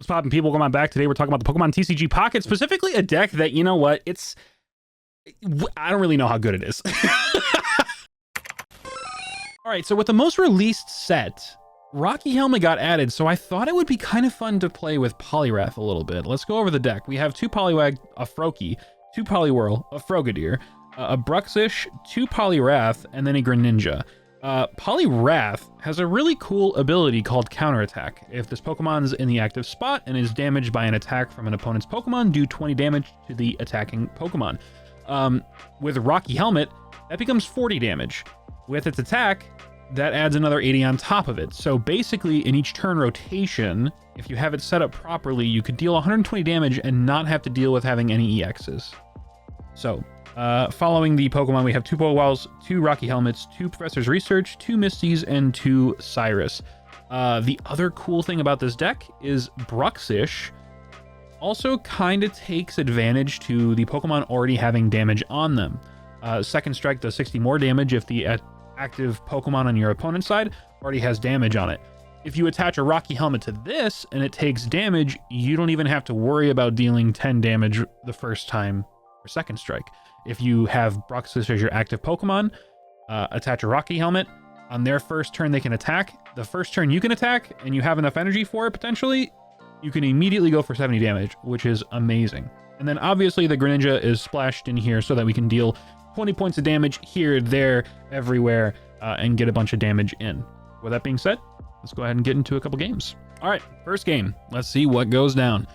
What's poppin', people? Welcome on back. Today we're talking about the Pokemon TCG Pocket, specifically a deck that, you know what, I don't really know how good it is. All right, so with the most released set, Rocky Helmet got added, so I thought it would be kind of fun to play with Poliwrath a little bit. Let's go over the deck. We have 2 Poliwag, a Froakie, 2 Poliwhirl, a Frogadier, a Bruxish, 2 Poliwrath, and then a Greninja. Poliwrath has a really cool ability called Counterattack. If this Pokemon's in the active spot and is damaged by an attack from an opponent's Pokemon, do 20 damage to the attacking Pokemon. With Rocky Helmet, that becomes 40 damage. With its attack, that adds another 80 on top of it. So basically, in each turn rotation, if you have it set up properly, you could deal 120 damage and not have to deal with having any EXs. So, following the Pokemon, we have 2 Pokeballs, 2 Rocky Helmets, 2 Professor's Research, 2 Misties, and 2 Cyrus. The other cool thing about this deck is Bruxish also kind of takes advantage to the Pokemon already having damage on them. Second Strike does 60 more damage if the active Pokemon on your opponent's side already has damage on it. If you attach a Rocky Helmet to this and it takes damage, you don't even have to worry about dealing 10 damage the first time for Second Strike. If you have Bruxish as your active Pokemon, attach a Rocky Helmet, on their first turn they can attack. The first turn you can attack and you have enough energy for it potentially, you can immediately go for 70 damage, which is amazing. And then obviously the Greninja is splashed in here so that we can deal 20 points of damage here, there, everywhere, and get a bunch of damage in. With that being said, let's go ahead and get into a couple games. All right, first game. Let's see what goes down.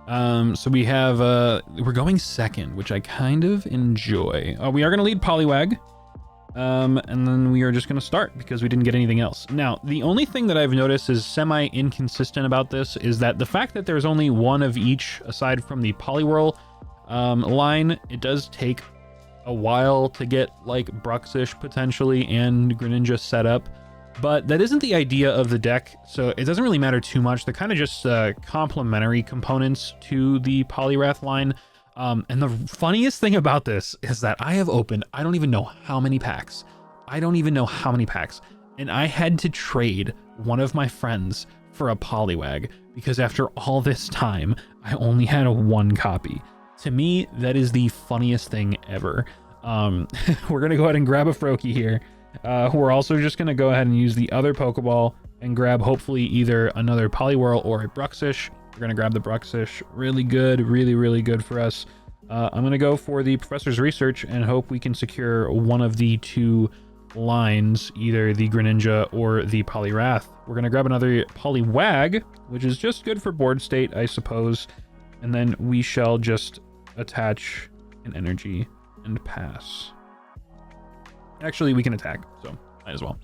So we have, we're going second, which I kind of enjoy. We are going to lead Poliwag, and then we are just going to start because we didn't get anything else. Now, the only thing that I've noticed is semi-inconsistent about this is that the fact that there's only one of each, aside from the Poliwhirl line, it does take a while to get like Bruxish potentially and Greninja set up. But that isn't the idea of the deck, so it doesn't really matter too much. They're kind of just complementary components to the Poliwrath line. And the funniest thing about this is that I have opened, I don't even know how many packs. And I had to trade one of my friends for a Poliwag because after all this time, I only had 1 copy. To me, that is the funniest thing ever. We're going to go ahead and grab a Froakie here. We're also just going to go ahead and use the other Pokeball and grab hopefully either another Poliwhirl or a Bruxish. We're going to grab the Bruxish. Really good, really good for us. I'm going to go for the Professor's Research and hope we can secure one of the 2 lines, either the Greninja or the Poliwrath. We're going to grab another Poliwag, which is just good for board state, I suppose. And then we shall just attach an energy and pass. Actually, we can attack, so might as well.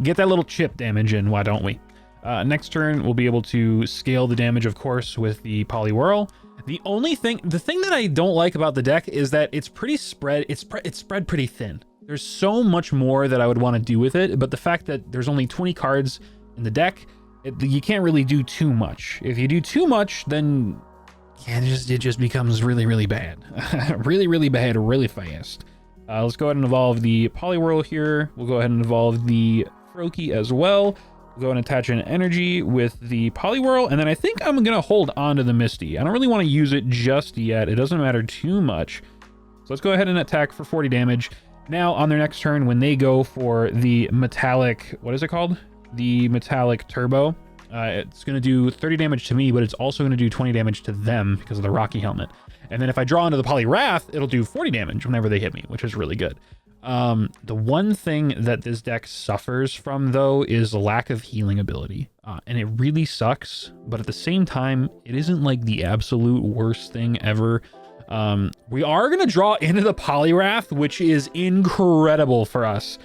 Get that little chip damage in, why don't we? Next turn, we'll be able to scale the damage, of course, with the Poliwhirl. The thing that I don't like about the deck is that it's pretty spread, it's spread pretty thin. There's so much more that I would want to do with it, but the fact that there's only 20 cards in the deck, you can't really do too much. If you do too much, then it just becomes really bad. really bad, really fast. Let's go ahead and evolve the Poliwhirl here. We'll go ahead and evolve the Froakie as well. We'll go and attach an energy with the Poliwhirl, and then I think I'm gonna hold on to the Misty. I don't really want to use it just yet. It doesn't matter too much. So let's go ahead and attack for 40 damage. Now on their next turn, when they go for the metallic, what is it called? The metallic turbo. It's going to do 30 damage to me, but it's also going to do 20 damage to them because of the Rocky Helmet. And then if I draw into the Poliwrath, it'll do 40 damage whenever they hit me, which is really good. The one thing that this deck suffers from, though, is a lack of healing ability. And it really sucks, but at the same time, it isn't like the absolute worst thing ever. We are going to draw into the Poliwrath, which is incredible for us.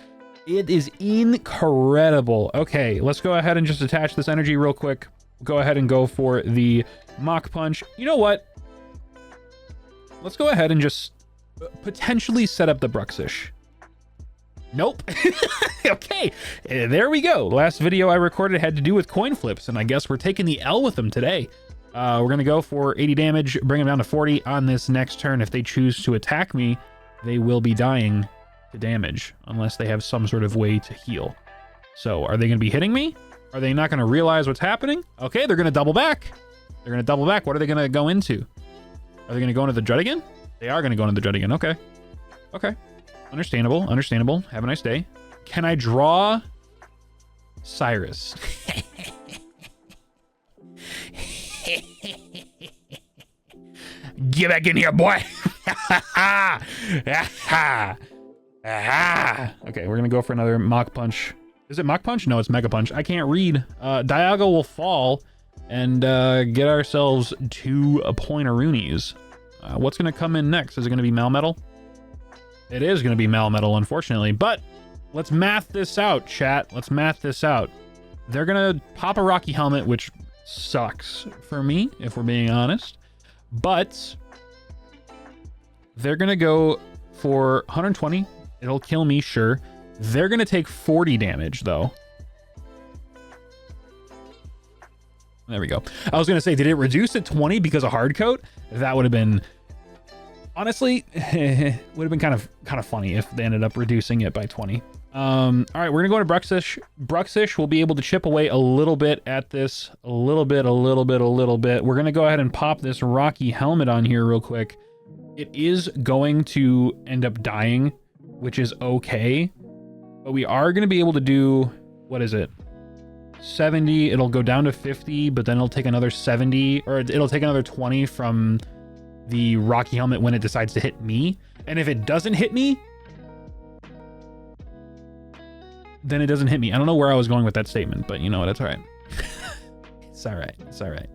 It is incredible. Okay, let's go ahead and just attach this energy real quick. Go ahead and go for the Mach Punch. You know what? Let's go ahead and just potentially set up the Bruxish. Nope. Okay, there we go. Last video I recorded had to do with coin flips, and I guess we're taking the L with them today. We're going to go for 80 damage, bring them down to 40 on this next turn. If they choose to attack me, they will be dying to damage unless they have some sort of way to heal. So are they going to be hitting me? Are they not going to realize what's happening? Okay, they're going to double back. They're going to double back. What are they going to go into? Are they going to go into the Dread again? They are going to go into the Dread again. Okay. Okay. Understandable. Understandable. Have a nice day. Can I draw Cyrus? Get back in here, boy. Okay, we're going to go for another Mach Punch. Is it Mach Punch? No, it's Mega Punch. I can't read. Dialga will fall and get ourselves 2 Pointeroonies. What's going to come in next? Is it going to be Melmetal? It is going to be Melmetal, unfortunately. But let's math this out, chat. Let's math this out. They're going to pop a Rocky Helmet, which sucks for me, if we're being honest. But they're going to go for 120. It'll kill me, sure. They're going to take 40 damage, though. There we go. I was going to say, did it reduce to 20 because of hard coat? That would have been... Honestly, would have been kind of funny if they ended up reducing it by 20. All right, we're going to go into Bruxish. Bruxish will be able to chip away a little bit at this. A little bit. We're going to go ahead and pop this Rocky Helmet on here real quick. It is going to end up dying, which is okay. But we are going to be able to do... What is it? 70. It'll go down to 50, but then it'll take another 70. Or it'll take another 20 from the Rocky Helmet when it decides to hit me. And if it doesn't hit me... then it doesn't hit me. I don't know where I was going with that statement, but you know what? It's all right. It's all right. It's all right.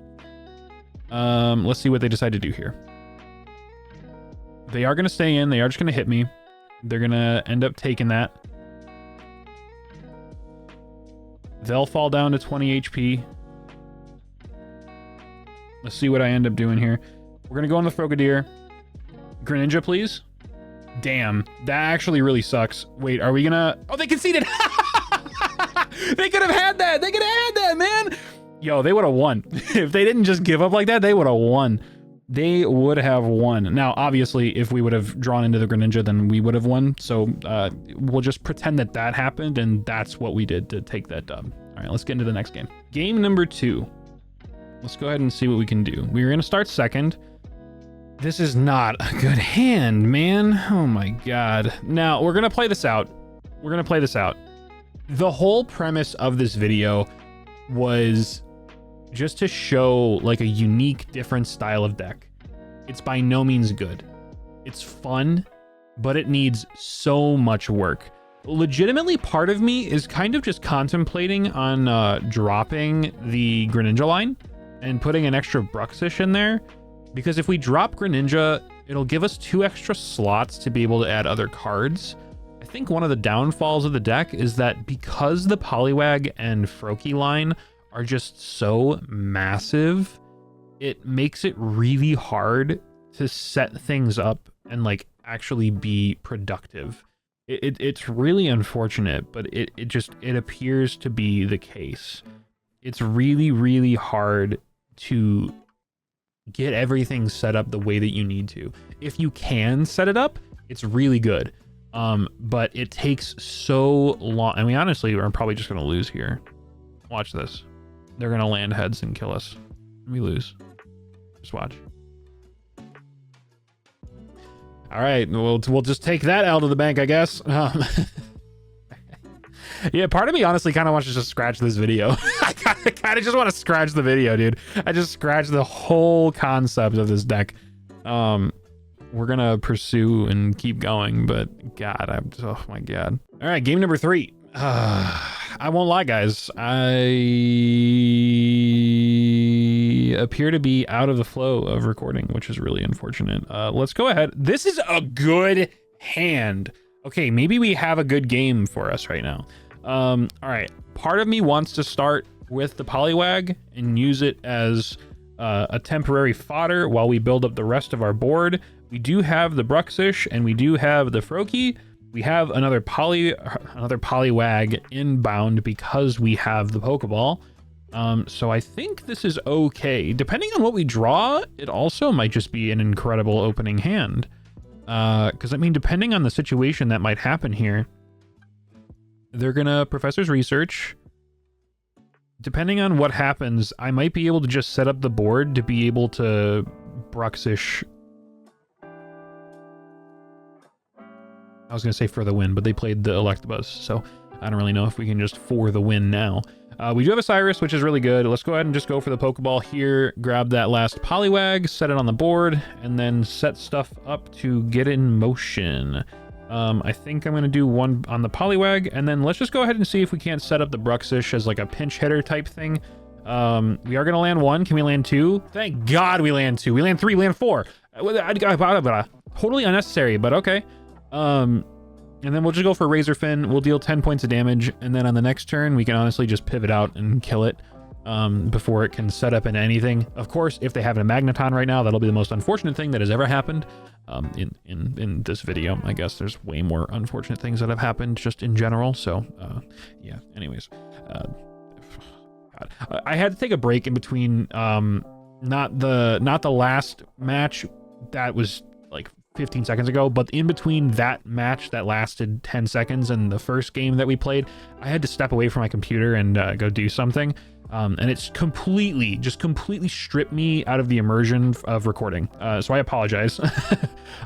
Let's see what they decide to do here. They are going to stay in. They are just going to hit me. They're going to end up taking that. They'll fall down to 20 HP. Let's see what I end up doing here. We're going to go on the Frogadier. Greninja, please. Damn, that actually really sucks. Wait, are we gonna... Oh, they conceded! They could have had that! They could have had that, man! Yo, they would have won. If they didn't just give up like that, they would have won. They would have won. Now, obviously, if we would have drawn into the Greninja, then we would have won. So we'll just pretend that that happened, and that's what we did to take that dub. All right, let's get into the next game. Game number 2. Let's go ahead and see what we can do. We're going to start second. This is not a good hand, man. Oh my god. Now, we're going to play this out. We're going to play this out. The whole premise of this video was just to show like a unique, different style of deck. It's by no means good. It's fun, but it needs so much work. Legitimately, part of me is kind of just contemplating on dropping the Greninja line and putting an extra Bruxish in there. Because if we drop Greninja, it'll give us 2 extra slots to be able to add other cards. I think one of the downfalls of the deck is that because the Poliwag and Froakie line are just so massive, it makes it really hard to set things up and like actually be productive. It's really unfortunate, but it appears to be the case. It's really, really hard to get everything set up the way that you need to. If you can set it up, it's really good. But it takes so long. And we honestly are probably just going to lose here. Watch this. They're going to land heads and kill us. We lose. Just watch. All right. We'll just take that out of the bank, I guess. Yeah, part of me honestly kind of wants to just scratch this video. I kind of just want to scratch the video, dude. I just scratched the whole concept of this deck. We're gonna pursue and keep going, but God, oh my God. All right, game number 3. I won't lie, guys. I appear to be out of the flow of recording, which is really unfortunate. Let's go ahead. This is a good hand. Okay, maybe we have a good game for us right now. All right, part of me wants to start with the Poliwag and use it as a temporary fodder while we build up the rest of our board. We do have the Bruxish and we do have the Froakie. We have another Poliwag inbound because we have the Pokeball. So I think this is okay. Depending on what we draw, it also might just be an incredible opening hand. Because I mean, depending on the situation that might happen here, they're gonna Professor's Research, depending on what happens, I might be able to just set up the board to be able to Bruxish. I was going to say for the win, but they played the Electabuzz, so I don't really know if we can just for the win now. We do have a Cyrus, which is really good. Let's go ahead and just go for the Pokeball here, grab that last Poliwag, set it on the board, and then set stuff up to get in motion. I think I'm going to do one on the Poliwag, and then let's just go ahead and see if we can't set up the Bruxish as like a pinch hitter type thing. We are going to land 1. Can we land 2? Thank God we land 2. We land 3, land 4. Totally unnecessary, but okay. And then we'll just go for Razor Fin. We'll deal 10 points of damage, and then on the next turn, we can honestly just pivot out and kill it before it can set up into anything. Of course, if they have a Magneton right now, that'll be the most unfortunate thing that has ever happened in this video. I guess there's way more unfortunate things that have happened just in general. So, yeah, anyways. God. I had to take a break in between, not the last match that was like 15 seconds ago, but in between that match that lasted 10 seconds and the first game that we played, I had to step away from my computer and go do something. And it's completely stripped me out of the immersion of recording. So I apologize.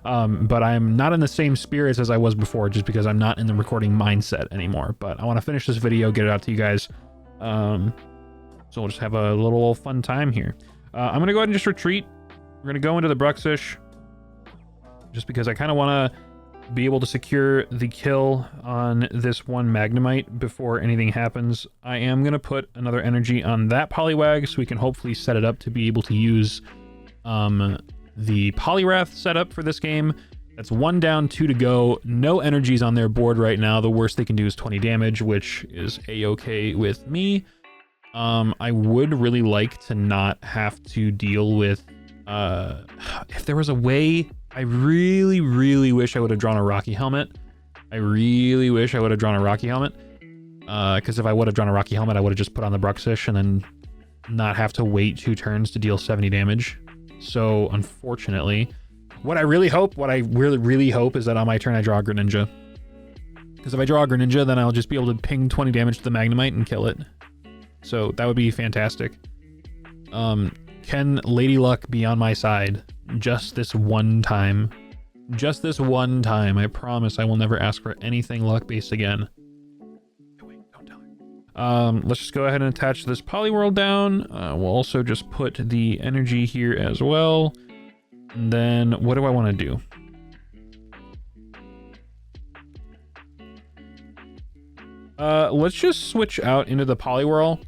But I'm not in the same spirits as I was before, just because I'm not in the recording mindset anymore. But I want to finish this video, get it out to you guys. So we'll just have a little fun time here. I'm going to go ahead and just retreat. We're going to go into the Bruxish, just because I kind of want to be able to secure the kill on this one Magnemite before anything happens. I am going to put another energy on that Poliwag so we can hopefully set it up to be able to use the Poliwrath setup for this game. That's 1 down, 2 to go. No energies on their board right now. The worst they can do is 20 damage, which is a-okay with me. I would really like to not have to deal with... if there was a way... I really, really wish I would have drawn a Rocky Helmet. Because if I would have drawn a Rocky Helmet, I would have just put on the Bruxish and then not have to wait 2 turns to deal 70 damage. So, unfortunately, what I really hope is that on my turn I draw a Greninja. Because if I draw a Greninja, then I'll just be able to ping 20 damage to the Magnemite and kill it. So, that would be fantastic. Can Lady Luck be on my side? Just this one time. Just this one time. I promise I will never ask for anything luck-based again. Wait, don't tell her. Let's just go ahead and attach this Poliwhirl down. We'll also just put the energy here as well. And then, what do I want to do? Let's just switch out into the Poliwhirl,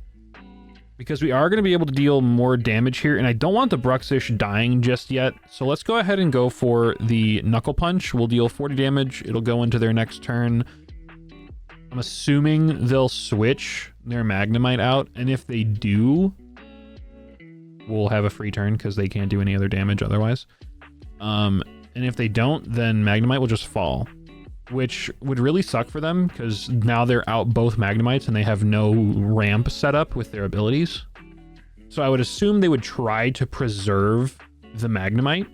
because we are going to be able to deal more damage here, and I don't want the Bruxish dying just yet. So let's go ahead and go for the Knuckle Punch. We'll deal 40 damage. It'll go into their next turn. I'm assuming they'll switch their Magnemite out, and if they do, we'll have a free turn because they can't do any other damage otherwise. And if they don't, then Magnemite will just fall, which would really suck for them because now they're out both Magnemites and they have no ramp set up with their abilities. So I would assume they would try to preserve the Magnemite.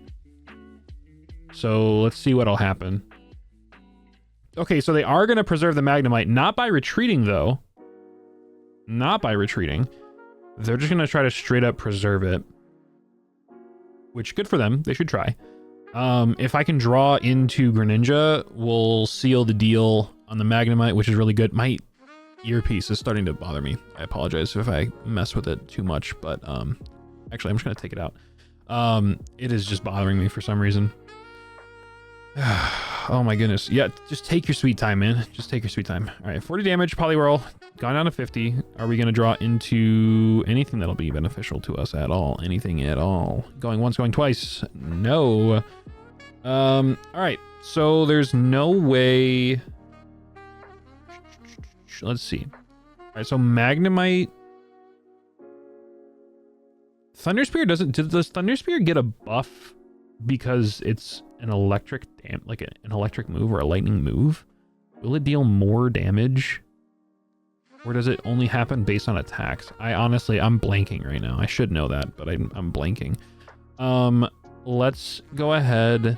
So let's see what'll happen. Okay, so they are going to preserve the Magnemite, not by retreating though. Not by retreating. They're just going to try to straight up preserve it. Which, good for them. They should try. If I can draw into Greninja, we'll seal the deal on the Magnemite, which is really good. My earpiece is starting to bother me. I apologize if I mess with it too much, but actually, I'm just going to take it out. It is just bothering me for some reason. Oh my goodness. Yeah, just take your sweet time, man. Just take your sweet time. All right, 40 damage, Poliwhirl, gone down to 50. Are we going to draw into anything that'll be beneficial to us at all? Anything at all? Going once, going twice? No. All right, so there's no way... Let's see. All right, so Magnemite... Thunder Spear doesn't... Does Thunder Spear get a buff because it's an electric an electric move or a lightning move? Will it deal more damage, or does it only happen based on attacks? I'm blanking right now. I should know that, but I'm blanking. Let's go ahead.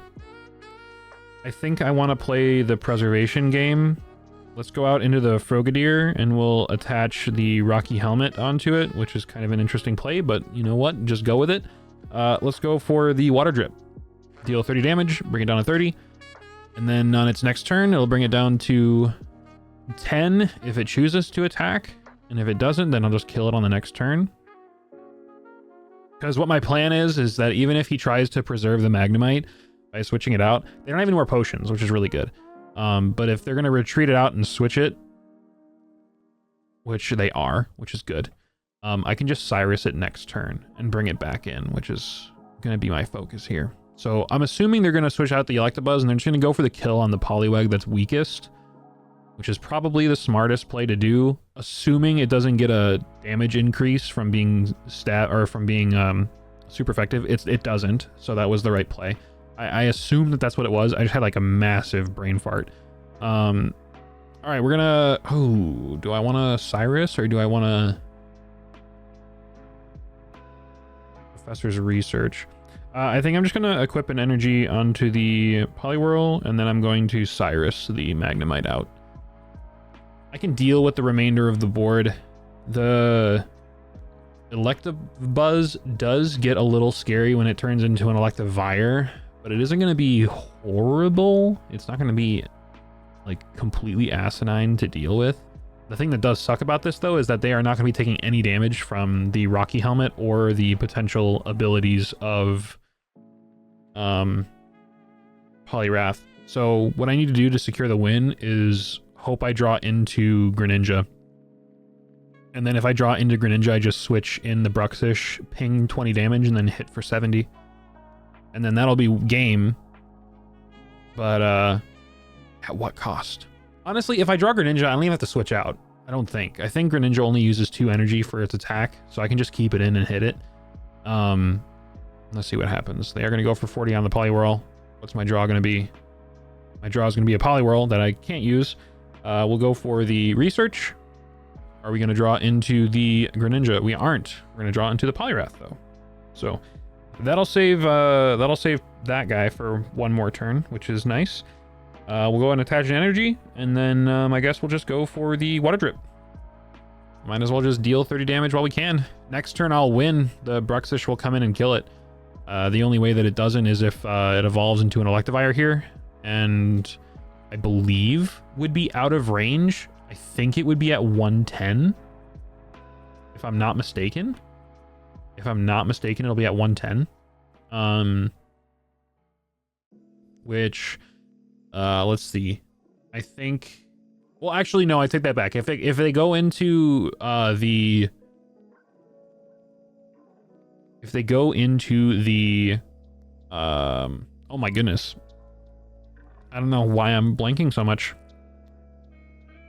I think I want to play the preservation game. let's go out into the Frogadier and we'll attach the Rocky Helmet onto it, which is kind of an interesting play, but you know what? Just go with it. Let's go for the Water Drip. Deal 30 damage, bring it down to 30. And then on its next turn, it'll bring it down to 10 if it chooses to attack. And if it doesn't, then I'll just kill it on the next turn. Because what my plan is that even if he tries to preserve the Magnemite by switching it out, they don't have any more potions, which is really good. But if they're going to retreat it out and switch it, which they are, which is good, I can just Cyrus it next turn and bring it back in, which is going to be my focus here. So I'm assuming they're going to switch out the Electabuzz and they're just going to go for the kill on the Poliwag that's weakest, which is probably the smartest play to do, assuming it doesn't get a damage increase from being super effective. It doesn't, so that was the right play. I assume that that's what it was. I just had like a massive brain fart. All right, we're gonna... Oh, do I want to Cyrus or do I want to... Professor's Research. I think I'm just going to equip an energy onto the Poliwhirl, and then I'm going to Cyrus the Magnemite out. I can deal with the remainder of the board. The Electabuzz does get a little scary when it turns into an Electivire, but it isn't going to be horrible. It's not going to be like completely asinine to deal with. The thing that does suck about this though is that they are not going to be taking any damage from the Rocky Helmet or the potential abilities of Poliwrath. So what I need to do to secure the win is hope I draw into Greninja. And then if I draw into Greninja, I just switch in the Bruxish, ping 20 damage, and then hit for 70. And then that'll be game. But at what cost? Honestly, if I draw Greninja, I don't even have to switch out. I don't think. I think Greninja only uses 2 energy for its attack, so I can just keep it in and hit it. Let's see what happens. They are going to go for 40 on the Poliwhirl. What's my draw going to be? My draw is going to be a Poliwhirl that I can't use. We'll go for the Research. Are we going to draw into the Greninja? We aren't. We're going to draw into the Poliwrath, though. So that'll save that guy for one more turn, which is nice. We'll go and attach an energy, and then I guess we'll just go for the Water Drip. Might as well just deal 30 damage while we can. Next turn I'll win. The Bruxish will come in and kill it. The only way that it doesn't is if it evolves into an Electivire here, and I believe would be out of range. I think it would be at 110, if I'm not mistaken. If I'm not mistaken, it'll be at 110. Which, let's see. I think... Well, actually, no, I take that back. If they go into the... If they go into the... oh my goodness. I don't know why I'm blanking so much.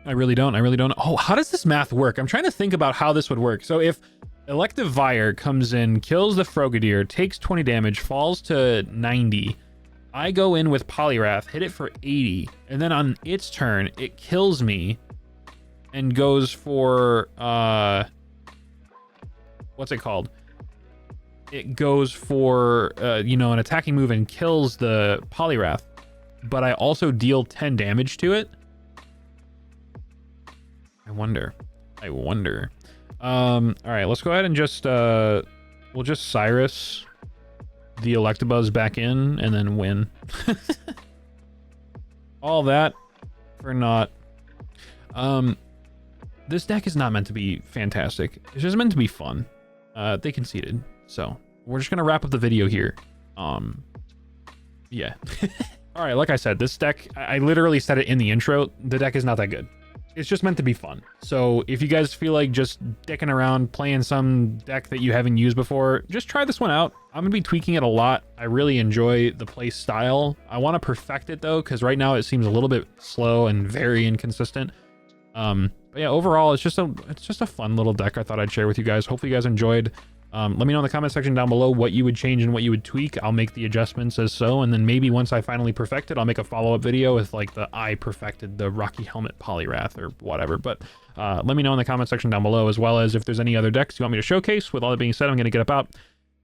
I really don't. Oh, how does this math work? I'm trying to think about how this would work. So if Electivire comes in, kills the Frogadier, takes 20 damage, falls to 90, I go in with Poliwrath, hit it for 80, and then on its turn, it kills me and goes for, what's it called? It goes for, an attacking move and kills the Poliwrath, but I also deal 10 damage to it. I wonder. All right, let's go ahead and just, we'll just Cyrus the Electabuzz back in and then win. All that for naught. This deck is not meant to be fantastic. It's just meant to be fun. They conceded. So we're just going to wrap up the video here. Yeah. All right, like I said, this deck, I literally said it in the intro. The deck is not that good. It's just meant to be fun. So if you guys feel like just dicking around playing some deck that you haven't used before, just try this one out. I'm gonna be tweaking it a lot. I really enjoy the play style. I want to perfect it though, because right now it seems a little bit slow and very inconsistent. But yeah, overall it's just a fun little deck I thought I'd share with you guys. Hopefully you guys enjoyed. Let me know in the comment section down below what you would change and what you would tweak. I'll make the adjustments as so, and then maybe once I finally perfect it, I'll make a follow-up video with like I perfected the Rocky Helmet Poliwrath or whatever. But let me know in the comment section down below, as well as if there's any other decks you want me to showcase. With all that being said, I'm going to get up out.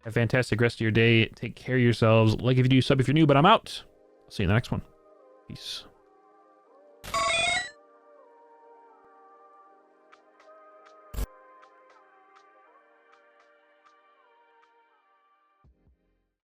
Have a fantastic rest of your day. Take care of yourselves. Like if you do, sub if you're new, but I'm out. I'll see you in the next one. Peace.